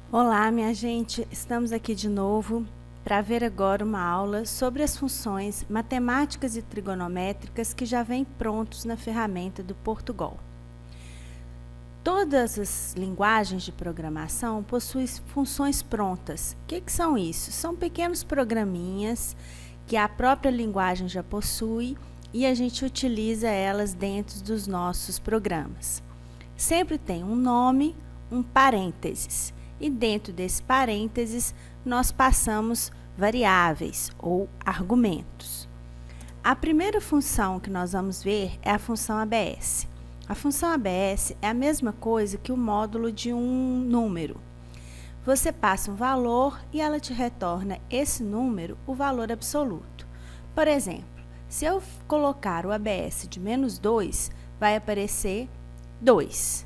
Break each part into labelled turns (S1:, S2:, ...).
S1: Olá, minha gente! Estamos aqui de novo para ver agora uma aula sobre as funções matemáticas e trigonométricas que já vêm prontos na ferramenta do Portugal. Todas as linguagens de programação possuem funções prontas. O que são isso? São pequenos programinhas que a própria linguagem já possui e a gente utiliza elas dentro dos nossos programas. Sempre tem um nome, um parênteses. E dentro desse parênteses, nós passamos variáveis ou argumentos. A primeira função que nós vamos ver é a função ABS. A função ABS é a mesma coisa que o módulo de um número. Você passa um valor e ela te retorna esse número, o valor absoluto. Por exemplo, se eu colocar o ABS de -2, vai aparecer 2.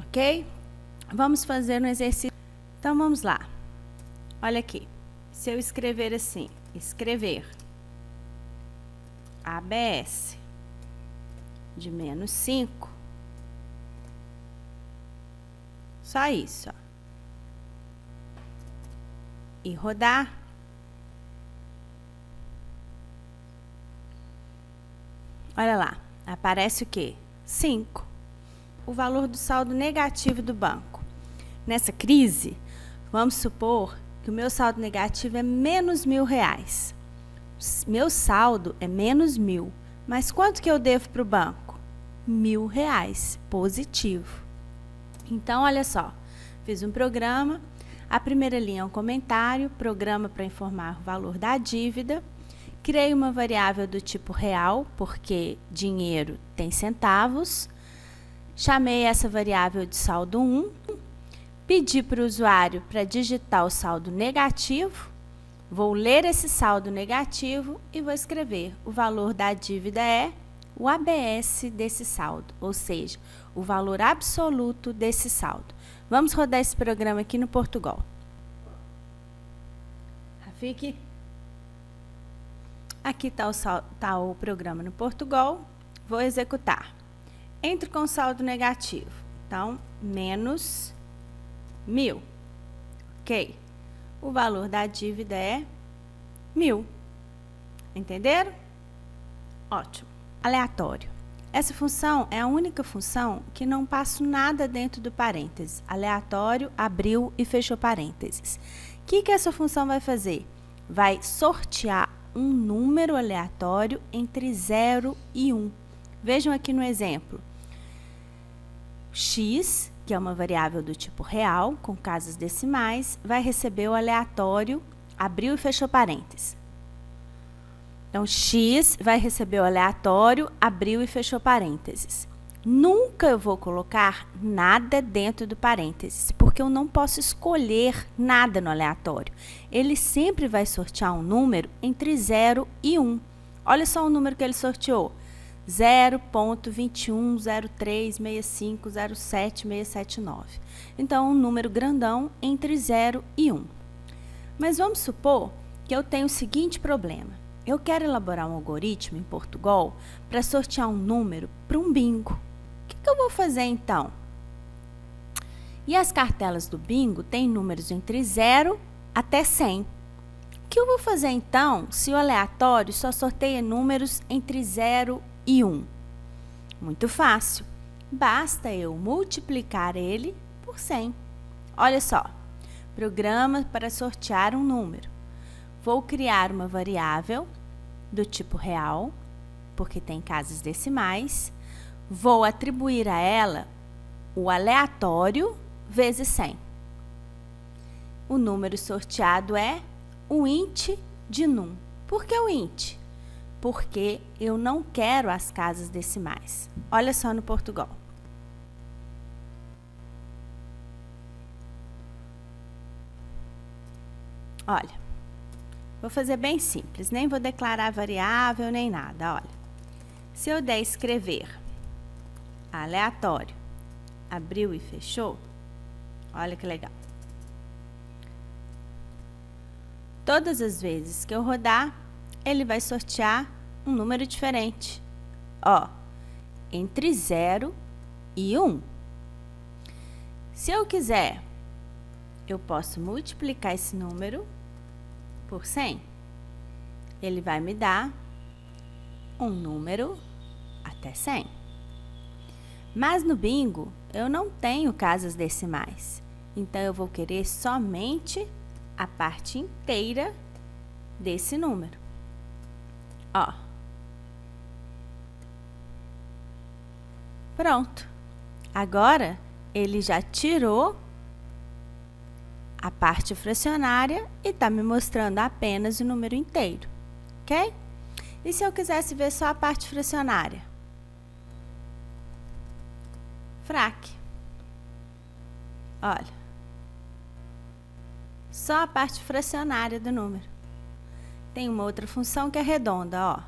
S1: Ok? Vamos fazer um exercício. Então, vamos lá. Olha aqui. Se eu escrever assim, escrever ABS de -5, só isso, ó. E rodar, olha lá, aparece o quê? 5. O valor do saldo negativo do banco. Nessa crise, vamos supor que o meu saldo negativo é -1.000. Meu saldo é -1.000, mas quanto que eu devo para o banco? R$ 1.000, positivo. Então, olha só, fiz um programa, a primeira linha é um comentário, programa para informar o valor da dívida, criei uma variável do tipo real, porque dinheiro tem centavos, chamei essa variável de saldo 1, pedi para o usuário para digitar o saldo negativo, vou ler esse saldo negativo e vou escrever o valor da dívida é o ABS desse saldo, ou seja, o valor absoluto desse saldo. Vamos rodar esse programa aqui no Portugal. Rafik? Aqui está o programa no Portugal, vou executar. Entro com saldo negativo, então, -1.000, ok? O valor da dívida é 1.000, entenderam? Ótimo. Aleatório. Essa função é a única função que não passo nada dentro do parênteses. Aleatório, abriu e fechou parênteses. O que essa função vai fazer? Vai sortear um número aleatório entre 0 e 1. Vejam aqui no exemplo. X, que é uma variável do tipo real, com casas decimais, vai receber o aleatório, abriu e fechou parênteses. Então, x vai receber o aleatório, abriu e fechou parênteses. Nunca eu vou colocar nada dentro do parênteses, porque eu não posso escolher nada no aleatório. Ele sempre vai sortear um número entre 0 e 1. Olha só o número que ele sorteou. 0.2103650779. Então, um número grandão entre 0 e 1. Mas vamos supor que eu tenho o seguinte problema. Eu quero elaborar um algoritmo em Portugal para sortear um número para um bingo. O que eu vou fazer então? E as cartelas do bingo têm números entre 0 até 100. O que eu vou fazer então se o aleatório só sorteia números entre 0 e 1? Muito fácil. Basta eu multiplicar ele por 100. Olha só. Programa para sortear um número. Vou criar uma variável do tipo real, porque tem casas decimais. Vou atribuir a ela o aleatório vezes 100. O número sorteado é o int de num. Por que o int? Porque eu não quero as casas decimais. Olha só no Portugal. Olha, vou fazer bem simples, nem vou declarar variável nem nada, olha. Se eu der escrever aleatório, abriu e fechou, olha que legal. Todas as vezes que eu rodar, ele vai sortear um número diferente. Ó, entre 0 e 1. Se eu quiser eu posso multiplicar esse número por 100. Ele vai me dar um número até 100. Mas no bingo, eu não tenho casas decimais. Então, eu vou querer somente a parte inteira desse número. Ó. Pronto. Agora, ele já tirou a parte fracionária e está me mostrando apenas o número inteiro, ok? E se eu quisesse ver só a parte fracionária? Frac. Olha. Só a parte fracionária do número. Tem uma outra função que é redonda, ó.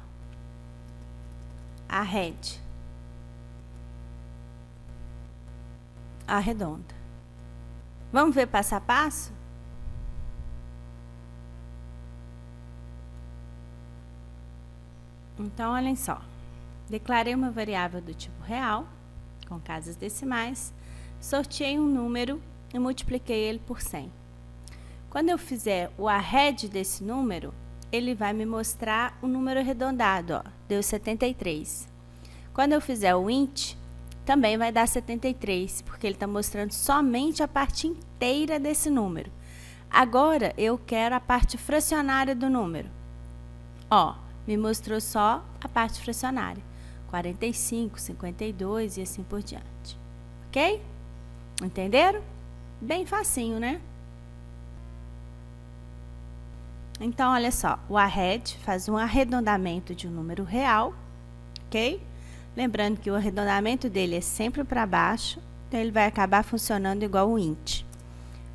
S1: Arrede. Arredonda. Vamos ver passo a passo? Então, olhem só. Declarei uma variável do tipo real, com casas decimais, sorteei um número e multipliquei ele por 100. Quando eu fizer o arred desse número, ele vai me mostrar o número arredondado, ó, deu 73. Quando eu fizer o int, também vai dar 73, porque ele está mostrando somente a parte inteira desse número. Agora, eu quero a parte fracionária do número. Ó, me mostrou só a parte fracionária. 45, 52 e assim por diante. Ok? Entenderam? Bem facinho, né? Então, olha só. O arred faz um arredondamento de um número real. Ok? Lembrando que o arredondamento dele é sempre para baixo, então ele vai acabar funcionando igual o int.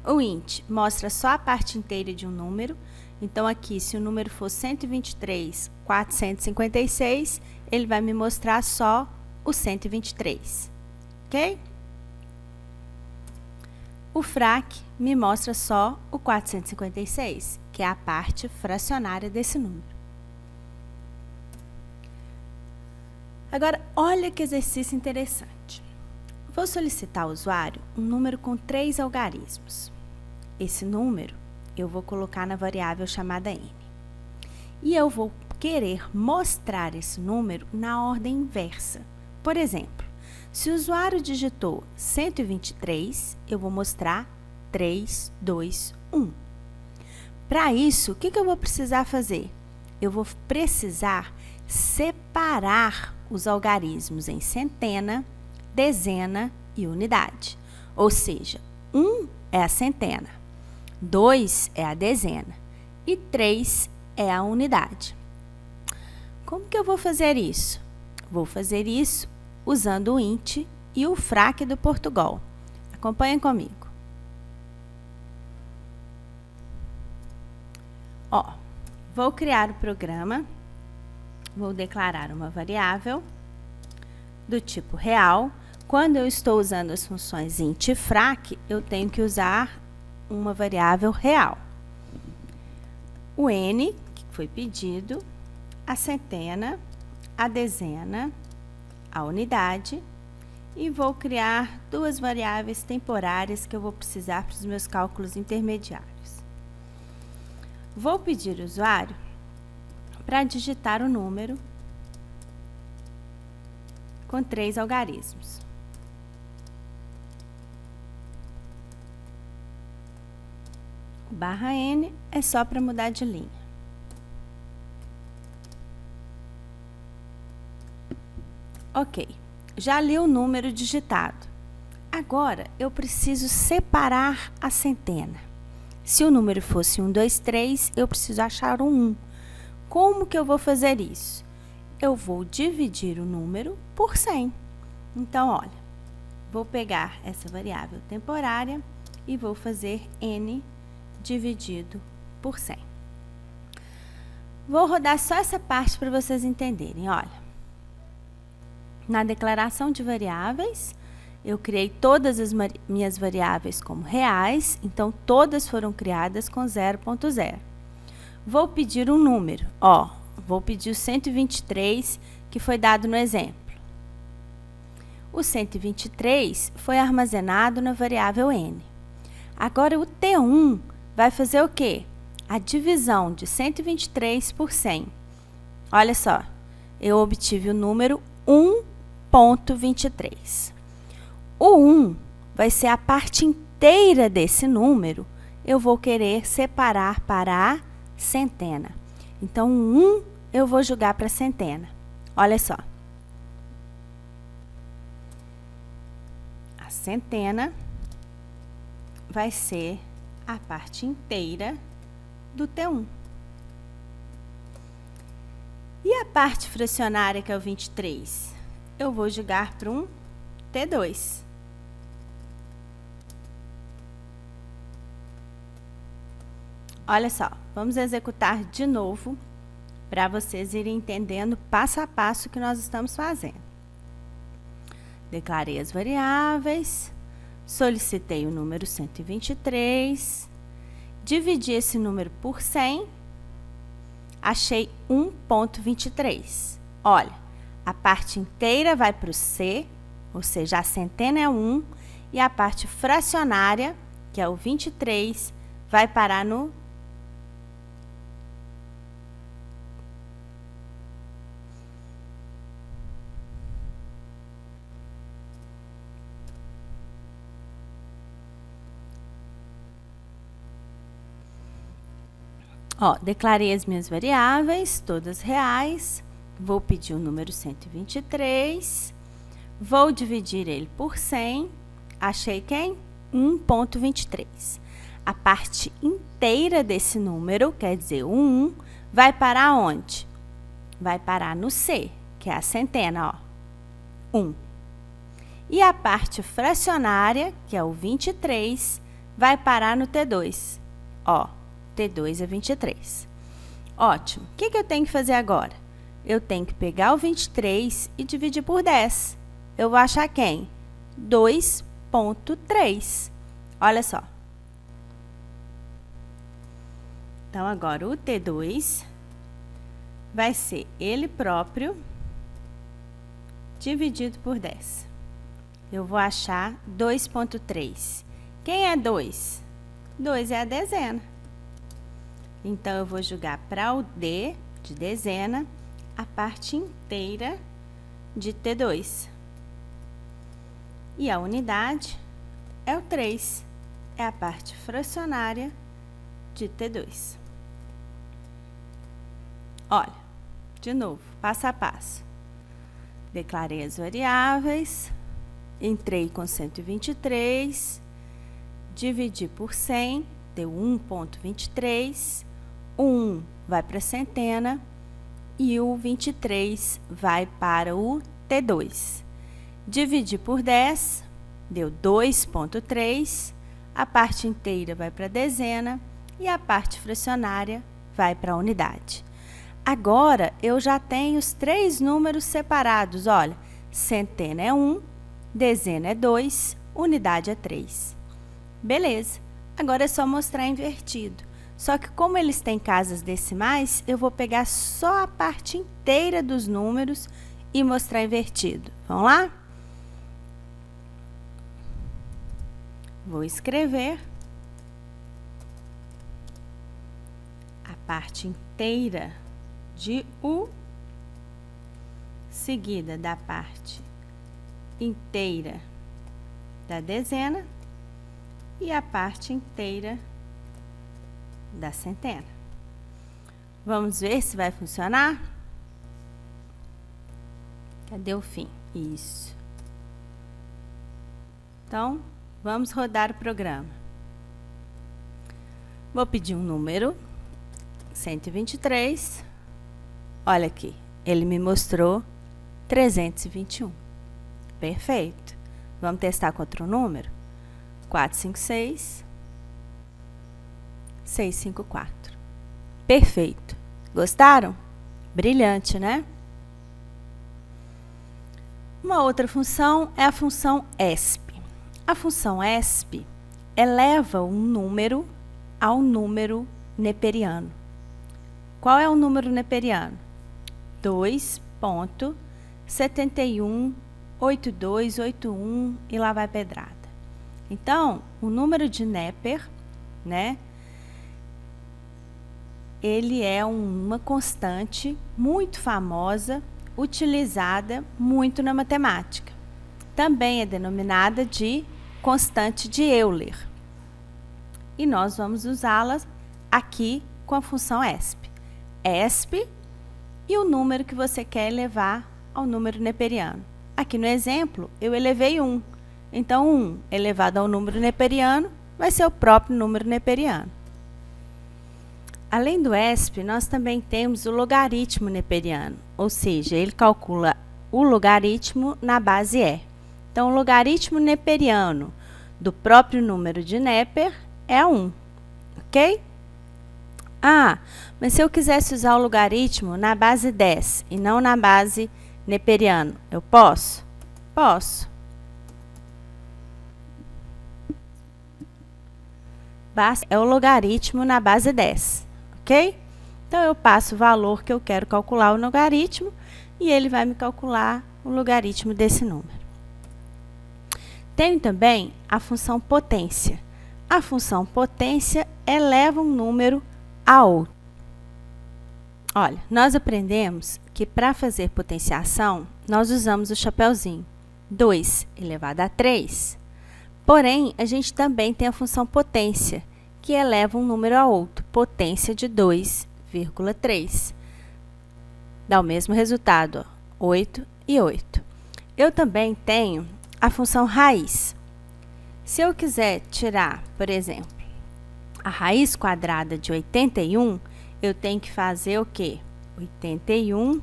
S1: O int mostra só a parte inteira de um número, então aqui, se o número for 123.456, ele vai me mostrar só o 123, ok? O frac me mostra só o 456, que é a parte fracionária desse número. Agora, olha que exercício interessante. Vou solicitar ao usuário um número com 3 algarismos. Esse número eu vou colocar na variável chamada n. E eu vou querer mostrar esse número na ordem inversa. Por exemplo, se o usuário digitou 123, eu vou mostrar 3, 2, 1. Para isso, o que eu vou precisar fazer? Eu vou precisar separar os algarismos em centena, dezena e unidade. Ou seja, 1 é a centena, 2 é a dezena e 3 é a unidade. Como que eu vou fazer isso? Vou fazer isso usando o int e o frac do Portugal. Acompanhem comigo. Ó, vou criar o programa. Vou declarar uma variável do tipo real. Quando eu estou usando as funções int e frac, eu tenho que usar uma variável real. O n, que foi pedido, a centena, a dezena, a unidade, e vou criar duas variáveis temporárias que eu vou precisar para os meus cálculos intermediários. Vou pedir ao usuário para digitar o número com 3 algarismos. O /n é só para mudar de linha. Ok, já li o número digitado. Agora, eu preciso separar a centena. Se o número fosse 1, 2, 3, eu preciso achar um 1. Como que eu vou fazer isso? Eu vou dividir o número por 100. Então, olha, vou pegar essa variável temporária e vou fazer n dividido por 100. Vou rodar só essa parte para vocês entenderem, olha. Na declaração de variáveis, eu criei todas as minhas variáveis como reais, então todas foram criadas com 0.0. Vou pedir um número, ó, vou pedir o 123, que foi dado no exemplo. O 123 foi armazenado na variável n. Agora, o T1 vai fazer o quê? A divisão de 123 por 100. Olha só, eu obtive o número 1,23. O 1 vai ser a parte inteira desse número. Eu vou querer separar para a centena. Então, o 1 eu vou jogar para a centena. Olha só. A centena vai ser a parte inteira do T1. E a parte fracionária, que é o 23? Eu vou jogar para um T2. Olha só, vamos executar de novo para vocês irem entendendo passo a passo o que nós estamos fazendo. Declarei as variáveis, solicitei o número 123, dividi esse número por 100, achei 1,23. Olha, a parte inteira vai para o C, ou seja, a centena é 1, e a parte fracionária, que é o 23, vai parar no declarei as minhas variáveis, todas reais. Vou pedir o número 123. Vou dividir ele por 100. Achei quem? 1,23. A parte inteira desse número, quer dizer, o 1, vai parar onde? Vai parar no C, que é a centena, 1. E a parte fracionária, que é o 23, vai parar no T2, T2 é 23. Ótimo. O que eu tenho que fazer agora? Eu tenho que pegar o 23 e dividir por 10. Eu vou achar quem? 2,3. Olha só. Então, agora o T2 vai ser ele próprio dividido por 10. Eu vou achar 2,3. Quem é 2? 2 é a dezena. Então, eu vou jogar para o D de dezena a parte inteira de T2. E a unidade é o 3, é a parte fracionária de T2. Olha, de novo, passo a passo. Declarei as variáveis, entrei com 123, dividi por 100, deu 1,23. O 1 vai para a centena e o 23 vai para o T2. Dividi por 10, deu 2,3. A parte inteira vai para a dezena e a parte fracionária vai para a unidade. Agora, eu já tenho os 3 números separados. Olha, centena é 1, dezena é 2, unidade é 3. Beleza. Agora é só mostrar invertido. Só que como eles têm casas decimais, eu vou pegar só a parte inteira dos números e mostrar invertido. Vamos lá? Vou escrever a parte inteira de U, seguida da parte inteira da dezena e a parte inteira da centena. Vamos ver se vai funcionar? Cadê o fim? Isso. Então, vamos rodar o programa. Vou pedir um número, 123. Olha aqui, ele me mostrou 321. Perfeito. Vamos testar com outro número? 456, 654. Perfeito. Gostaram? Brilhante, né? Uma outra função é a função ESP. A função ESP eleva um número ao número neperiano. Qual é o número neperiano? 2,718281 e lá vai pedrada. Então, o número de Neper, né, ele é uma constante muito famosa, utilizada muito na matemática. Também é denominada de constante de Euler. E nós vamos usá-la aqui com a função ESP. ESP e o número que você quer elevar ao número neperiano. Aqui no exemplo, eu elevei 1. Então, 1 elevado ao número neperiano vai ser o próprio número neperiano. Além do ESP, nós também temos o logaritmo neperiano, ou seja, ele calcula o logaritmo na base E. Então, o logaritmo neperiano do próprio número de Neper é 1, ok? Ah, mas se eu quisesse usar o logaritmo na base 10 e não na base neperiano, eu posso? Posso. É o logaritmo na base 10, ok? Então, eu passo o valor que eu quero calcular o logaritmo e ele vai me calcular o logaritmo desse número. Tenho também a função potência. A função potência eleva um número a outro. Olha, nós aprendemos que para fazer potenciação, nós usamos o chapeuzinho. 2 elevado a 3. Porém, a gente também tem a função potência, que eleva um número a outro, potência de 2,3. Dá o mesmo resultado, ó, 8 e 8. Eu também tenho a função raiz. Se eu quiser tirar, por exemplo, a raiz quadrada de 81, eu tenho que fazer o quê? 81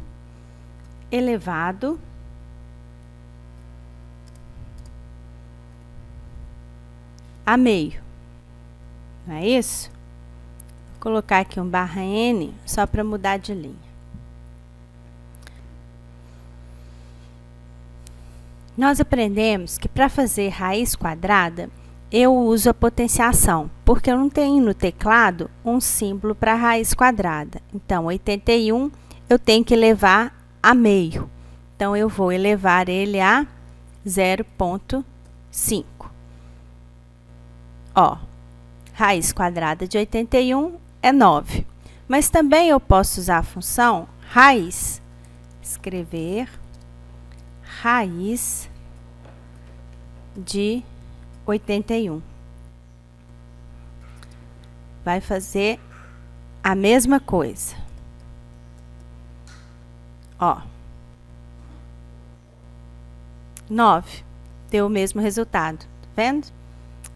S1: elevado a meio. Não é isso? Vou colocar aqui um barra N só para mudar de linha. Nós aprendemos que para fazer raiz quadrada, eu uso a potenciação, porque eu não tenho no teclado um símbolo para raiz quadrada. Então, 81 eu tenho que elevar a meio. Então, eu vou elevar ele a 0,5. Ó, raiz quadrada de 81 é 9. Mas também eu posso usar a função raiz, escrever raiz de 81. Vai fazer a mesma coisa. Ó, 9 deu o mesmo resultado, tá vendo?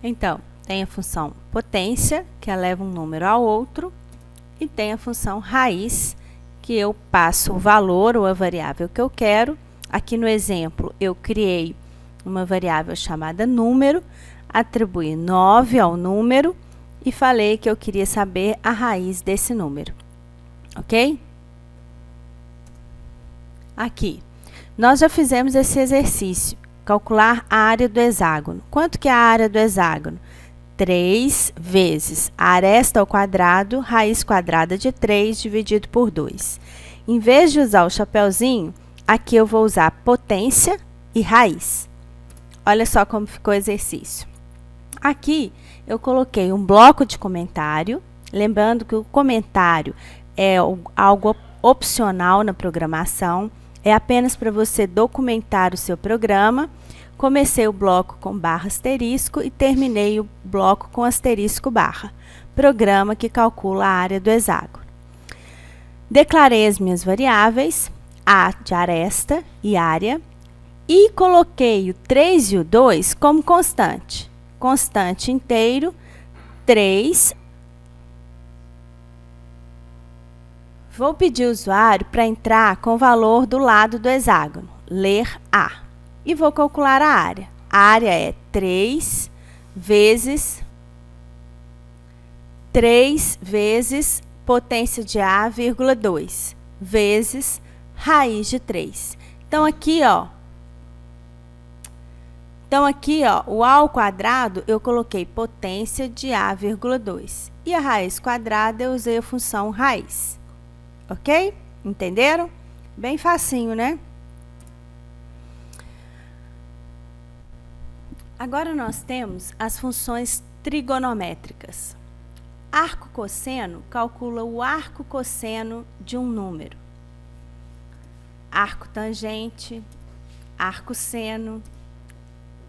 S1: Então, tem a função potência, que eleva um número ao outro, e tem a função raiz, que eu passo o valor ou a variável que eu quero. Aqui no exemplo, eu criei uma variável chamada número, atribuí 9 ao número e falei que eu queria saber a raiz desse número, ok? Aqui, nós já fizemos esse exercício, calcular a área do hexágono. Quanto que é a área do hexágono? 3 vezes a aresta ao quadrado, raiz quadrada de 3 dividido por 2. Em vez de usar o chapeuzinho, aqui eu vou usar potência e raiz. Olha só como ficou o exercício. Aqui eu coloquei um bloco de comentário, lembrando que o comentário é algo opcional na programação, é apenas para você documentar o seu programa. Comecei o bloco com barra asterisco e terminei o bloco com asterisco barra, programa que calcula a área do hexágono. Declarei as minhas variáveis, a de aresta e área, e coloquei o 3 e o 2 como constante. Constante inteiro, 3. Vou pedir ao usuário para entrar com o valor do lado do hexágono, ler A. E vou calcular a área. A área é 3 vezes potência de A, vírgula 2, vezes raiz de 3. Então, aqui, ó, o A ao quadrado, eu coloquei potência de A, vírgula 2. E a raiz quadrada, eu usei a função raiz. Ok? Entenderam? Bem facinho, né? Agora nós temos as funções trigonométricas. Arco cosseno calcula o arco cosseno de um número. Arco tangente, arco seno,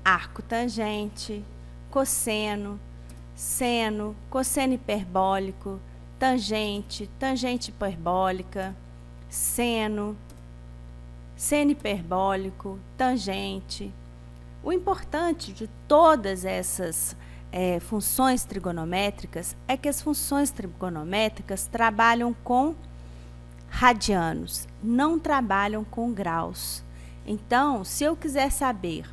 S1: arco tangente, cosseno, seno, cosseno hiperbólico, tangente, tangente hiperbólica, seno, seno hiperbólico, tangente. O importante de todas essas funções trigonométricas é que as funções trigonométricas trabalham com radianos, não trabalham com graus. Então, se eu quiser saber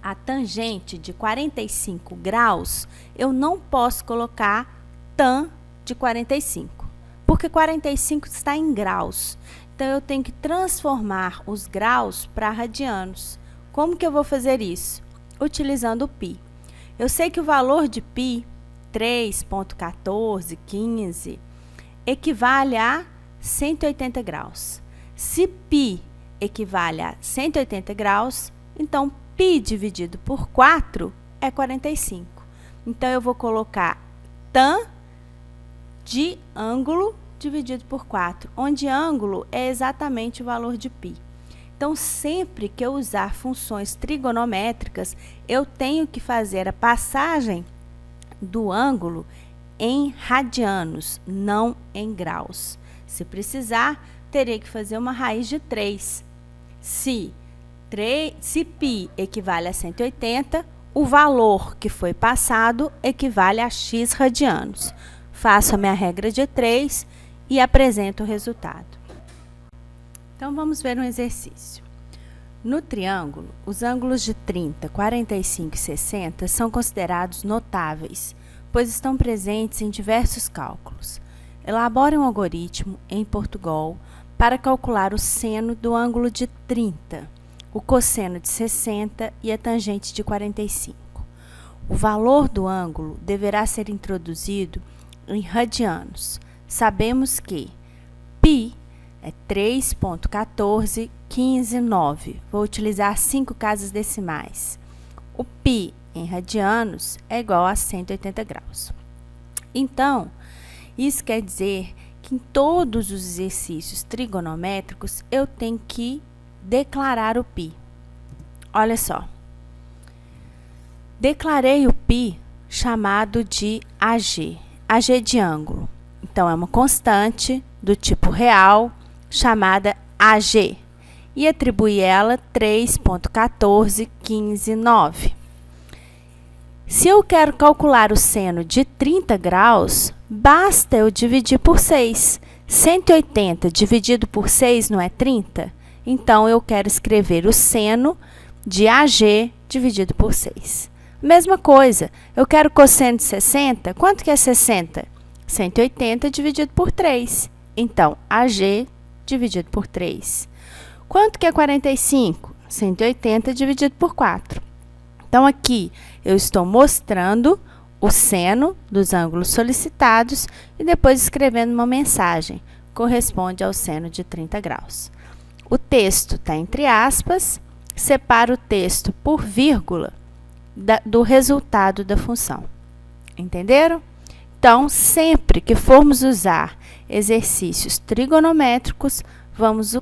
S1: a tangente de 45 graus, eu não posso colocar tan de 45, porque 45 está em graus. Então, eu tenho que transformar os graus para radianos. Como que eu vou fazer isso? Utilizando o π. Eu sei que o valor de π, 3,1415, equivale a 180 graus. Se π equivale a 180 graus, então π dividido por 4 é 45. Então, eu vou colocar tan de ângulo dividido por 4, onde ângulo é exatamente o valor de π. Então, sempre que eu usar funções trigonométricas, eu tenho que fazer a passagem do ângulo em radianos, não em graus. Se precisar, terei que fazer uma raiz de 3. Se π equivale a 180, o valor que foi passado equivale a x radianos. Faço a minha regra de 3 e apresento o resultado. Então, vamos ver um exercício. No triângulo, os ângulos de 30, 45 e 60 são considerados notáveis, pois estão presentes em diversos cálculos. Elabore um algoritmo em Portugal para calcular o seno do ângulo de 30, o cosseno de 60 e a tangente de 45. O valor do ângulo deverá ser introduzido em radianos. Sabemos que π é 3,1415,9. Vou utilizar 5 casas decimais. O π em radianos é igual a 180 graus. Então, isso quer dizer que em todos os exercícios trigonométricos eu tenho que declarar o π. Olha só. Declarei o π chamado de AG. AG de ângulo. Então, é uma constante do tipo real chamada AG, e atribuí ela 3,1415,9. Se eu quero calcular o seno de 30 graus, basta eu dividir por 6. 180 dividido por 6 não é 30? Então, eu quero escrever o seno de AG dividido por 6. Mesma coisa, eu quero cosseno de 60. Quanto que é 60? 180 dividido por 3. Então, AG dividido por 3. Quanto que é 45? 180 dividido por 4. Então, aqui eu estou mostrando o seno dos ângulos solicitados e depois escrevendo uma mensagem. Corresponde ao seno de 30 graus. O texto está entre aspas. Separo o texto por vírgula do resultado da função. Entenderam? Então, sempre que formos usar exercícios trigonométricos, vamos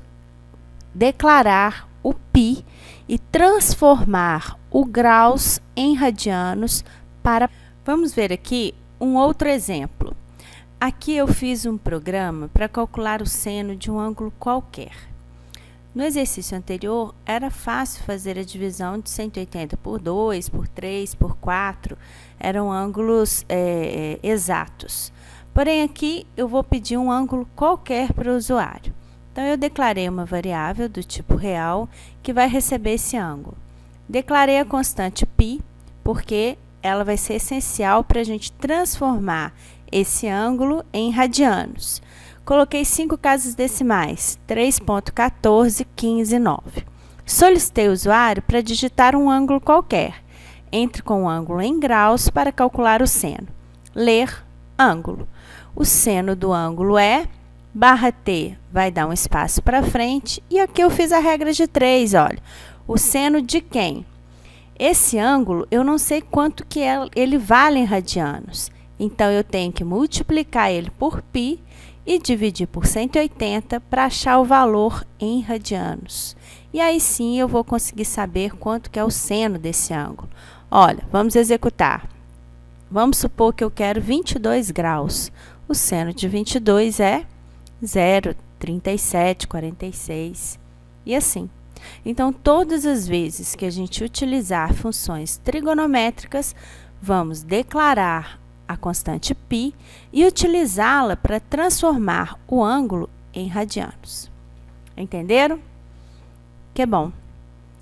S1: declarar o π e transformar o graus em radianos para... Vamos ver aqui um outro exemplo. Aqui eu fiz um programa para calcular o seno de um ângulo qualquer. No exercício anterior, era fácil fazer a divisão de 180 por 2, por 3, por 4. Eram ângulos exatos. Porém, aqui eu vou pedir um ângulo qualquer para o usuário. Então, eu declarei uma variável do tipo real que vai receber esse ângulo. Declarei a constante π, porque ela vai ser essencial para a gente transformar esse ângulo em radianos. Coloquei 5 casas decimais, 3,1415,9. Solicitei o usuário para digitar um ângulo qualquer. Entre com o ângulo em graus para calcular o seno. Ler ângulo. O seno do ângulo é /t, vai dar um espaço para frente. E aqui eu fiz a regra de 3, olha. O seno de quem? Esse ângulo, eu não sei quanto que ele vale em radianos. Então, eu tenho que multiplicar ele por π e dividir por 180 para achar o valor em radianos. E aí sim eu vou conseguir saber quanto que é o seno desse ângulo. Olha, vamos executar. Vamos supor que eu quero 22 graus. O seno de 22 é 0,3746 e assim. Então, todas as vezes que a gente utilizar funções trigonométricas, vamos declarar a constante π e utilizá-la para transformar o ângulo em radianos. Entenderam? Que bom!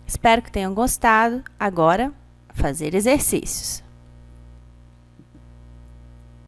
S1: Espero que tenham gostado. Agora, fazer exercícios.